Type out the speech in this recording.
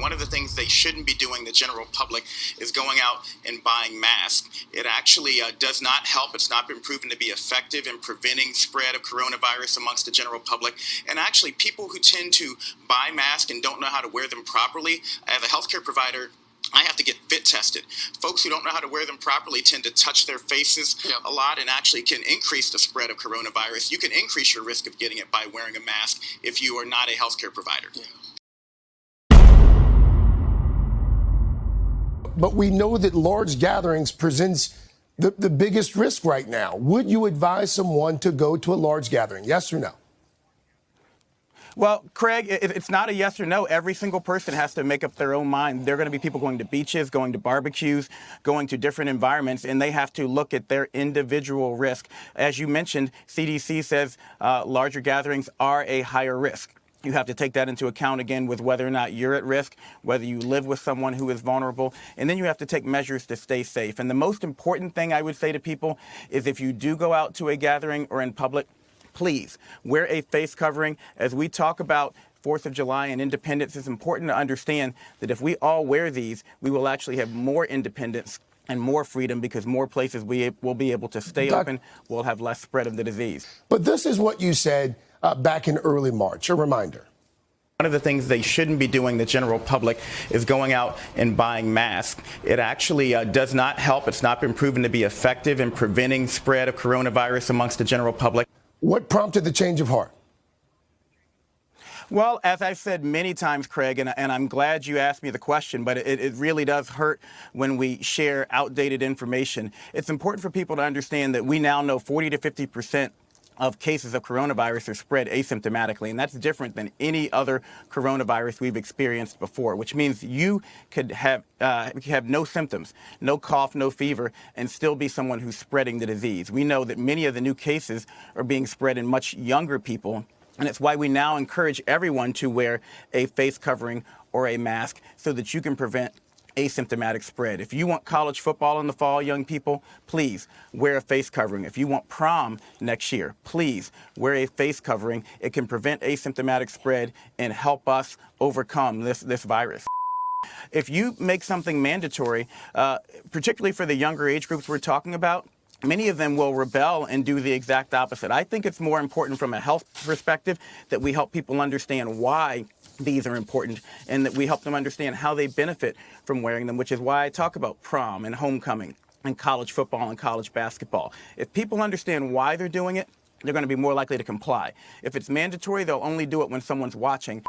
one of the things they shouldn't be doing, the general public, is going out and buying masks. It actually does not help. It's not been proven to be effective in preventing spread of coronavirus amongst the general public. And actually, people who tend to buy masks and don't know how to wear them properly, as a healthcare provider, I have to get fit tested. Folks who don't know how to wear them properly tend to touch their faces a lot and actually can increase the spread of coronavirus. You can increase your risk of getting it by wearing a mask if you are not a healthcare provider. But we know that large gatherings presents the biggest risk right now. Would you advise someone to go to a large gathering? Yes or no? Well, Craig, it's not a yes or no. Every single person has to make up their own mind. There are going to be people going to beaches, going to barbecues, going to different environments, and they have to look at their individual risk. As you mentioned, CDC says larger gatherings are a higher risk. You have to take that into account again with whether or not you're at risk, whether you live with someone who is vulnerable, and then you have to take measures to stay safe. And the most important thing I would say to people is if you do go out to a gathering or in public, please wear a face covering. As we talk about 4th of July and independence, it's important to understand that if we all wear these, we will actually have more independence and more freedom because more places we will be able to stay open. We'll have less spread of the disease. But this is what you said back in early March. A reminder. One of the things they shouldn't be doing, the general public, is going out and buying masks. It actually does not help. It's not been proven to be effective in preventing spread of coronavirus amongst the general public. What prompted the change of heart? Well, as I've said many times, Craig, and I'm glad you asked me the question, but it really does hurt when we share outdated information. It's important for people to understand that we now know 40 to 50% of cases of coronavirus are spread asymptomatically, and that's different than any other coronavirus we've experienced before, which means you could have no symptoms, no cough, no fever, and still be someone who's spreading the disease. We know that many of the new cases are being spread in much younger people, and it's why we now encourage everyone to wear a face covering or a mask so that you can prevent asymptomatic spread. If you want college football in the fall, young people, please wear a face covering. If you want prom next year, please wear a face covering. It can prevent asymptomatic spread and help us overcome this virus. If you make something mandatory, particularly for the younger age groups we're talking about, many of them will rebel and do the exact opposite. I think it's more important from a health perspective that we help people understand why these are important and that we help them understand how they benefit from wearing them, which is why I talk about prom and homecoming and college football and college basketball. If people understand why they're doing it, they're going to be more likely to comply. If it's mandatory, they'll only do it when someone's watching.